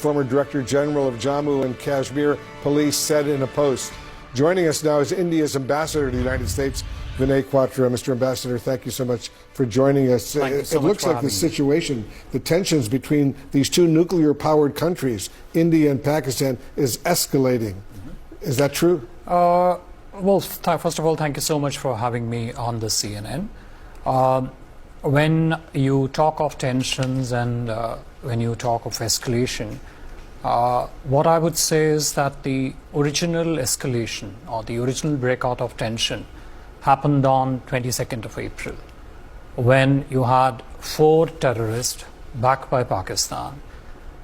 former Director General of Jammu and Kashmir Police, said in a post. Joining us now is India's ambassador to the United States, Vinay Quatra. Mr. Ambassador, thank you so much for joining us. It looks like the situation, the tensions between these two nuclear-powered countries, India and Pakistan, is escalating. Is that true? Well, first of all, thank you so much for having me on the CNN. When you talk of tensions and when you talk of escalation, what I would say is that the original escalation or the original breakout of tension happened on 22nd of April, when you had 4 terrorists backed by Pakistan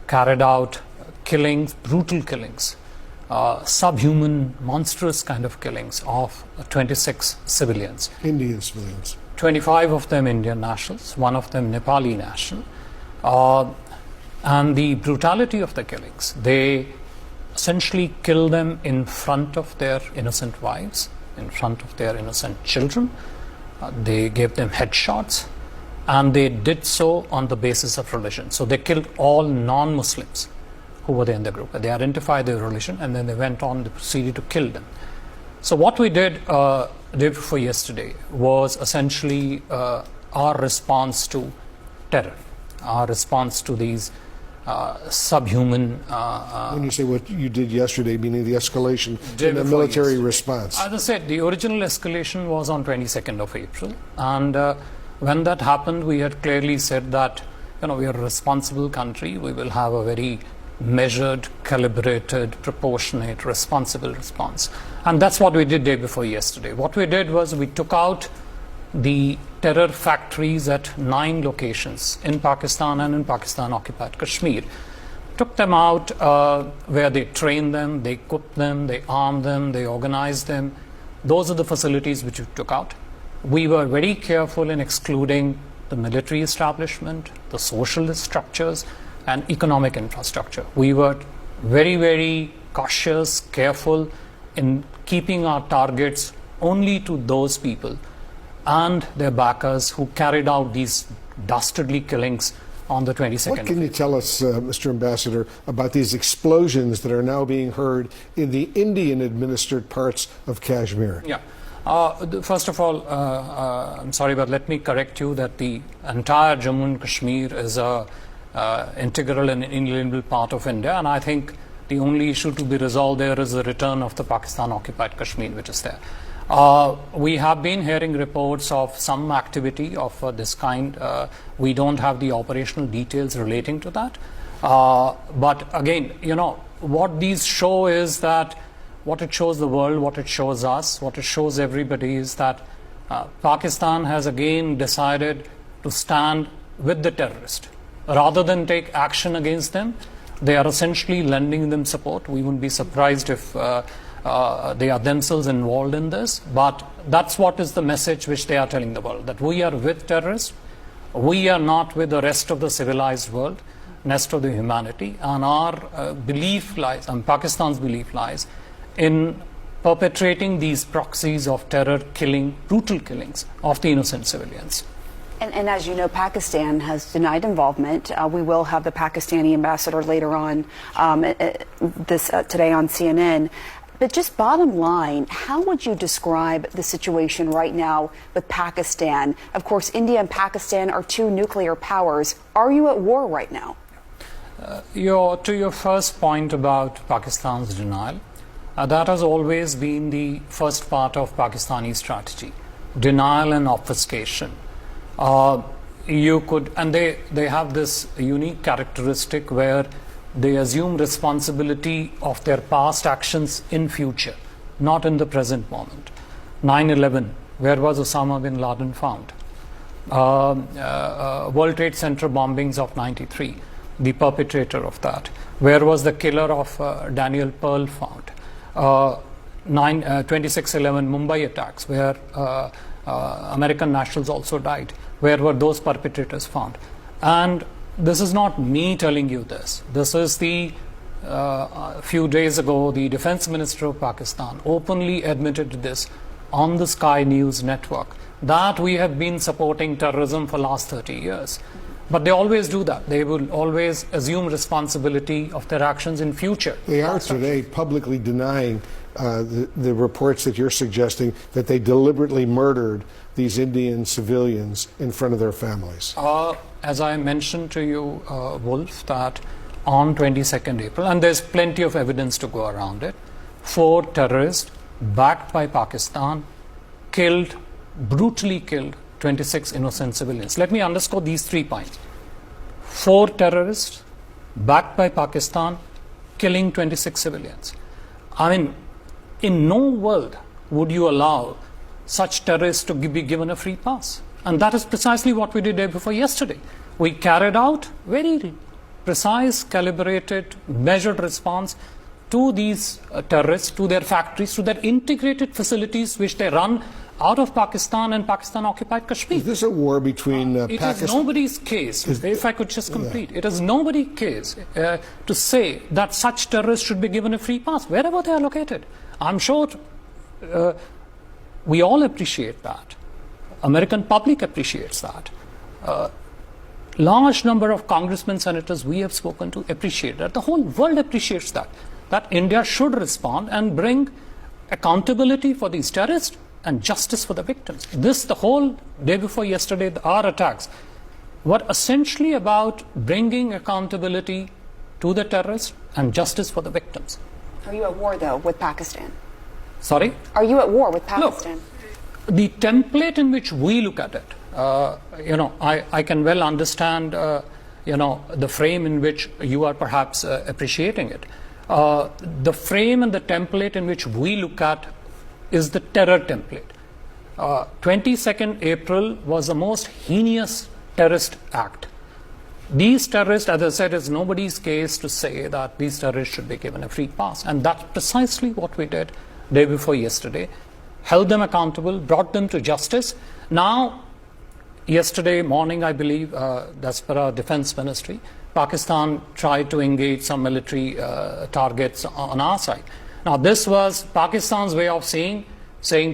carried out killings, brutal killings, subhuman, monstrous kind of killings of 26 civilians. Indian civilians. 25 of them Indian nationals, 1 of them Nepali national. And the brutality of the killings, they essentially kill them in front of their innocent wives, in front of their innocent children. They gave them headshots, and they did so on the basis of religion. So they killed all non-Muslims who were there in the group. They identified their religion, and then they went on to proceed to kill them. So what we did day before yesterday was essentially our response to terror, our response to these subhuman... when you say what you did yesterday, meaning the escalation in the military response? As I said, the original escalation was on 22nd of April. And when that happened, we had clearly said that, we are a responsible country. We will have a very measured, calibrated, proportionate, responsible response. And that's what we did day before yesterday. What we did was we took out the terror factories at 9 locations in Pakistan and in Pakistan-occupied Kashmir. Took them out where they trained them, they equipped them, they armed them, they organized them. Those are the facilities which we took out. We were very careful in excluding the military establishment, the socialist structures, and economic infrastructure. We were very, very cautious, careful in keeping our targets only to those people and their backers who carried out these dastardly killings on the 22nd. What can you tell us, Mr. Ambassador, about these explosions that are now being heard in the Indian-administered parts of Kashmir? Yeah. First of all, I'm sorry, but let me correct you that the entire Jammu and Kashmir is a integral and inalienable part of India, and I think the only issue to be resolved there is the return of the Pakistan-occupied Kashmir, which is there. We have been hearing reports of some activity of this kind. We don't have the operational details relating to that. But again, what these show is that what it shows the world, what it shows us, what it shows everybody is that Pakistan has again decided to stand with the terrorists. Rather than take action against them, they are essentially lending them support. We wouldn't be surprised if they are themselves involved in this, but that's what is the message which they are telling the world, that we are with terrorists, we are not with the rest of the civilized world, rest of the humanity, and our belief lies, and Pakistan's belief lies, in perpetrating these proxies of terror, killing, brutal killings of the innocent civilians. And as you know, Pakistan has denied involvement. We will have the Pakistani ambassador later on today on CNN. But just bottom line, how would you describe the situation right now with Pakistan? Of course, India and Pakistan are 2 nuclear powers. Are you at war right now? To your first point about Pakistan's denial, that has always been the first part of Pakistani strategy, denial and obfuscation. They have this unique characteristic where they assume responsibility of their past actions in future, not in the present moment. 9/11, where was Osama bin Laden found? World Trade Center bombings of 93, the perpetrator of that. Where was the killer of Daniel Pearl found? 26/11 Mumbai attacks, where American nationals also died. Where were those perpetrators found? And this is not me telling you this. This is a few days ago, the Defense Minister of Pakistan openly admitted this on the Sky News network, that we have been supporting terrorism for the last 30 years. But they always do that. They will always assume responsibility of their actions in future. They are today publicly denying the reports that you're suggesting that they deliberately murdered these Indian civilians in front of their families. As I mentioned to you, Wolf, that on 22nd April, and there's plenty of evidence to go around it, 4 terrorists backed by Pakistan brutally killed 26 innocent civilians. Let me underscore these 3 points. 4 terrorists backed by Pakistan killing 26 civilians. I mean, in no world would you allow such terrorists to be given a free pass. And that is precisely what we did day before yesterday. We carried out very precise, calibrated, measured response to these terrorists, to their factories, to their integrated facilities which they run out of Pakistan and Pakistan-occupied Kashmir. Is this a war between Pakistan? It is nobody's case, if I could just complete. It is nobody's case to say that such terrorists should be given a free pass, wherever they are located. I'm sure we all appreciate that. American public appreciates that. Large number of congressmen, senators we have spoken to appreciate that. The whole world appreciates that. That India should respond and bring accountability for these terrorists and justice for the victims. The whole day before yesterday, our attacks were essentially about bringing accountability to the terrorists and justice for the victims. Are you at war, though, with Pakistan? Sorry? Are you at war with Pakistan? Look, the template in which we look at it, I can well understand, the frame in which you are perhaps appreciating it. The frame and the template in which we look at is the terror template. 22nd April was the most heinous terrorist act. These terrorists, as I said, it's nobody's case to say that these terrorists should be given a free pass. And that's precisely what we did day before yesterday. Held them accountable, brought them to justice. Now, yesterday morning, I believe, that's per our defense ministry, Pakistan tried to engage some military targets on our side. Now, this was Pakistan's way of saying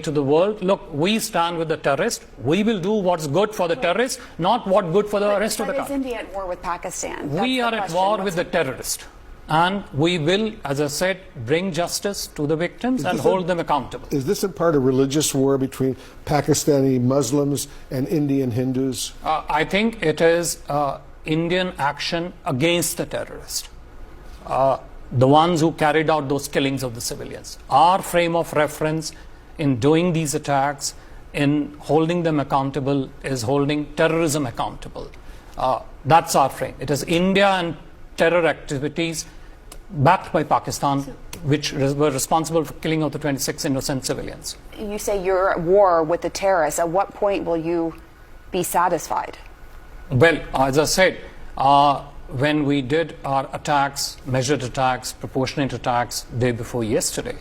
to the world, look, we stand with the terrorists. We will do what's good for the terrorists, not what's good for the rest of the country. Is India at war with Pakistan? We are at war with the terrorists. And we will, as I said, bring justice to the victims and hold them accountable. Is this in part a religious war between Pakistani Muslims and Indian Hindus? I think it is Indian action against the terrorists. The ones who carried out those killings of the civilians. Our frame of reference in doing these attacks, in holding them accountable, is holding terrorism accountable. That's our frame. It is India and terror activities backed by Pakistan, which were responsible for killing of the 26 innocent civilians. You say you're at war with the terrorists. At what point will you be satisfied? Well, as I said, when we did our attacks, measured attacks, proportionate attacks day before yesterday,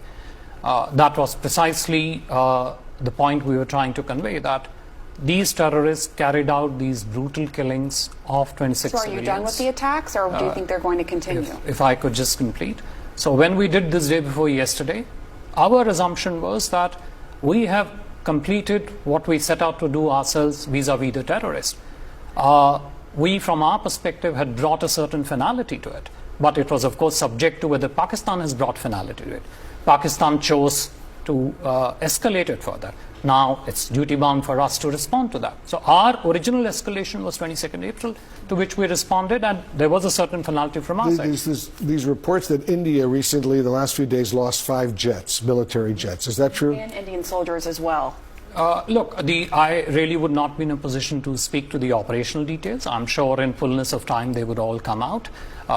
that was precisely the point we were trying to convey, that these terrorists carried out these brutal killings of 26 civilians. So are you done with the attacks, or do you think they're going to continue? If I could just complete. So when we did this day before yesterday, our assumption was that we have completed what we set out to do ourselves vis-a-vis the terrorists. We, from our perspective, had brought a certain finality to it. But it was, of course, subject to whether Pakistan has brought finality to it. Pakistan chose to escalate it further. Now, it's duty-bound for us to respond to that. So our original escalation was 22nd April, to which we responded, and there was a certain finality from our side. These reports that India recently, the last few days, lost 5 jets, military jets. Is that true? And Indian soldiers as well. Look, I really would not be in a position to speak to the operational details. I'm sure in fullness of time they would all come out.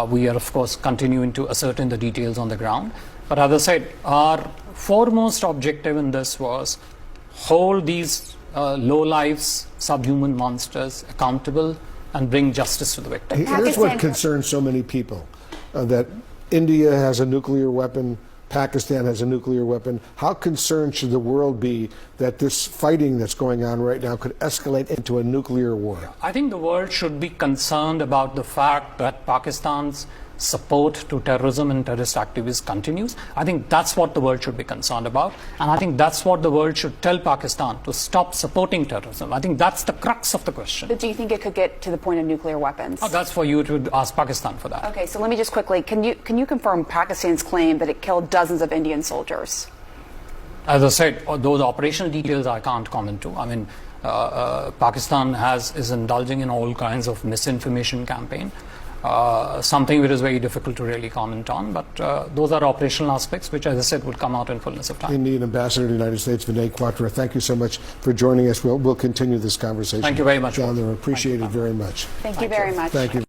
We are, of course, continuing to ascertain the details on the ground. But as I said, our foremost objective in this was hold these low-lives, subhuman monsters accountable and bring justice to the victims. Here's what concerns so many people, that India has a nuclear weapon, Pakistan has a nuclear weapon. How concerned should the world be that this fighting that's going on right now could escalate into a nuclear war? I think the world should be concerned about the fact that Pakistan's support to terrorism and terrorist activities continues, I think that's what the world should be concerned about. And I think that's what the world should tell Pakistan, to stop supporting terrorism. I think that's the crux of the question. But do you think it could get to the point of nuclear weapons? Oh, that's for you to ask Pakistan for that. Okay, so let me just quickly, can you confirm Pakistan's claim that it killed dozens of Indian soldiers? As I said, those operational details I can't comment to. I mean, Pakistan is indulging in all kinds of misinformation campaign, something which is very difficult to really comment on. But those are operational aspects which, as I said, would come out in fullness of time. Indian Ambassador to the United States, Vinay Quatra, thank you so much for joining us. We'll continue this conversation. Thank you very much. Down there. Appreciate it very much. Thank you very much. Thank you.